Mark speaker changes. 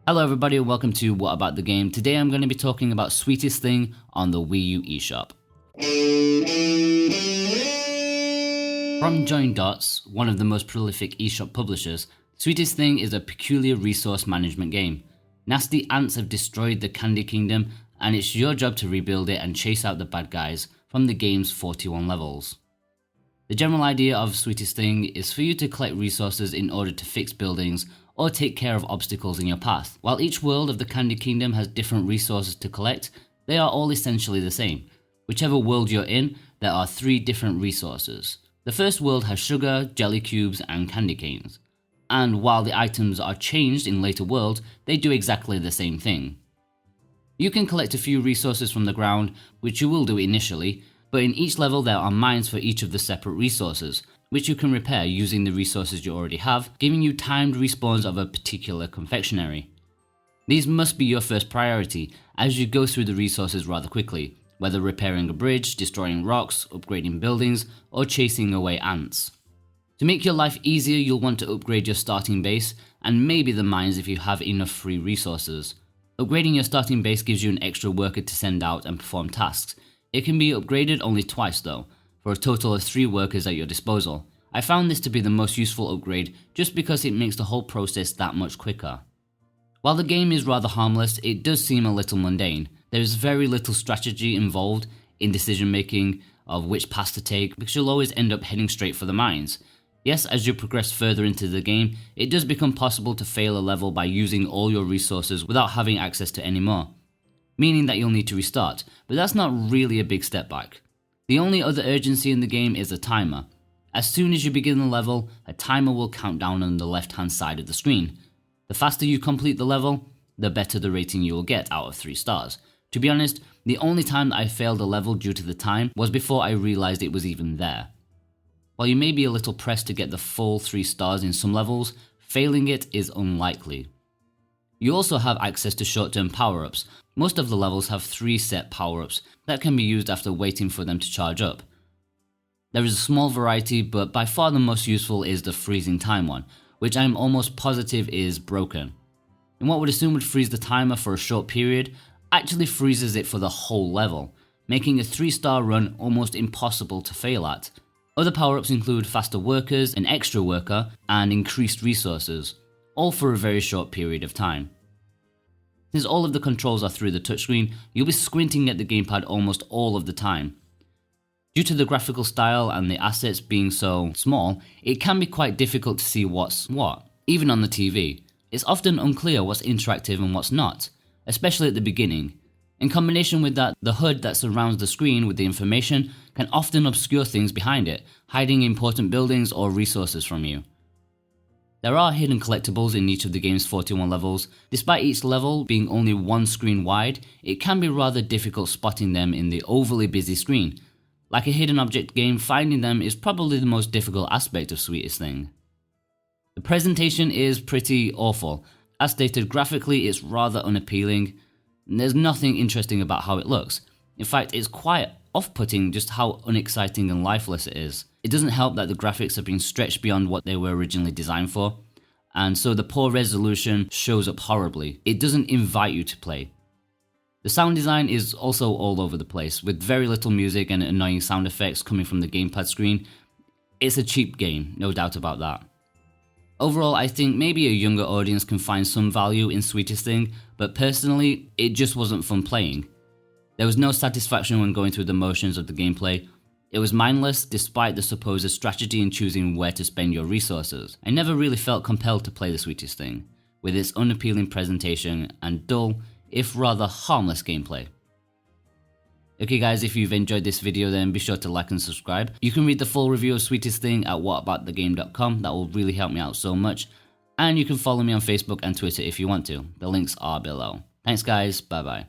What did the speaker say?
Speaker 1: Hello everybody and welcome to What About the Game. Today I'm going to be talking about Sweetest Thing on the Wii U eShop. From Join Dots, one of the most prolific eShop publishers, Sweetest Thing is a peculiar resource management game. Nasty ants have destroyed the Candy Kingdom and it's your job to rebuild it and chase out the bad guys from the game's 41 levels. The general idea of Sweetest Thing is for you to collect resources in order to fix buildings or take care of obstacles in your path. While each world of the Candy Kingdom has different resources to collect, they are all essentially the same. Whichever world you're in, there are 3 different resources. The first world has sugar, jelly cubes and candy canes. And while the items are changed in later worlds, they do exactly the same thing. You can collect a few resources from the ground, which you will do initially, but in each level there are mines for each of the separate resources, which you can repair using the resources you already have, giving you timed respawns of a particular confectionery. These must be your first priority, as you go through the resources rather quickly, whether repairing a bridge, destroying rocks, upgrading buildings, or chasing away ants. To make your life easier, you'll want to upgrade your starting base, and maybe the mines if you have enough free resources. Upgrading your starting base gives you an extra worker to send out and perform tasks. It can be upgraded only twice though, for a total of 3 workers at your disposal. I found this to be the most useful upgrade just because it makes the whole process that much quicker. While the game is rather harmless, it does seem a little mundane. There is very little strategy involved in decision making of which path to take because you'll always end up heading straight for the mines. Yes, as you progress further into the game, it does become possible to fail a level by using all your resources without having access to any more, meaning that you'll need to restart, but that's not really a big step back. The only other urgency in the game is a timer. As soon as you begin the level, a timer will count down on the left hand side of the screen. The faster you complete the level, the better the rating you will get out of 3 stars. To be honest, the only time that I failed a level due to the time was before I realized it was even there. While you may be a little pressed to get the full 3 stars in some levels, failing it is unlikely. You also have access to short-term power-ups. Most of the levels have 3 set power-ups that can be used after waiting for them to charge up. There is a small variety, but by far the most useful is the freezing time one, which I am almost positive is broken. And what would assume would freeze the timer for a short period, actually freezes it for the whole level, making a 3-star run almost impossible to fail at. Other power-ups include faster workers, an extra worker, and increased resources, all for a very short period of time. Since all of the controls are through the touchscreen, you'll be squinting at the gamepad almost all of the time. Due to the graphical style and the assets being so small, it can be quite difficult to see what's what, even on the TV. It's often unclear what's interactive and what's not, especially at the beginning. In combination with that, the HUD that surrounds the screen with the information can often obscure things behind it, hiding important buildings or resources from you. There are hidden collectibles in each of the game's 41 levels. Despite each level being only 1 screen wide, it can be rather difficult spotting them in the overly busy screen. Like a hidden object game, finding them is probably the most difficult aspect of Sweetest Thing. The presentation is pretty awful. As stated, graphically it's rather unappealing. There's nothing interesting about how it looks. In fact, it's quite off-putting just how unexciting and lifeless it is. It doesn't help that the graphics have been stretched beyond what they were originally designed for, and so the poor resolution shows up horribly. It doesn't invite you to play. The sound design is also all over the place, with very little music and annoying sound effects coming from the gamepad screen. It's a cheap game, no doubt about that. Overall, I think maybe a younger audience can find some value in Sweetest Thing, but personally, it just wasn't fun playing. There was no satisfaction when going through the motions of the gameplay. It was mindless despite the supposed strategy in choosing where to spend your resources. I never really felt compelled to play the Sweetest Thing, with its unappealing presentation and dull, if rather harmless gameplay. Okay guys, if you've enjoyed this video then be sure to like and subscribe. You can read the full review of Sweetest Thing at whataboutthegame.com, that will really help me out so much. And you can follow me on Facebook and Twitter if you want to, the links are below. Thanks guys, bye bye.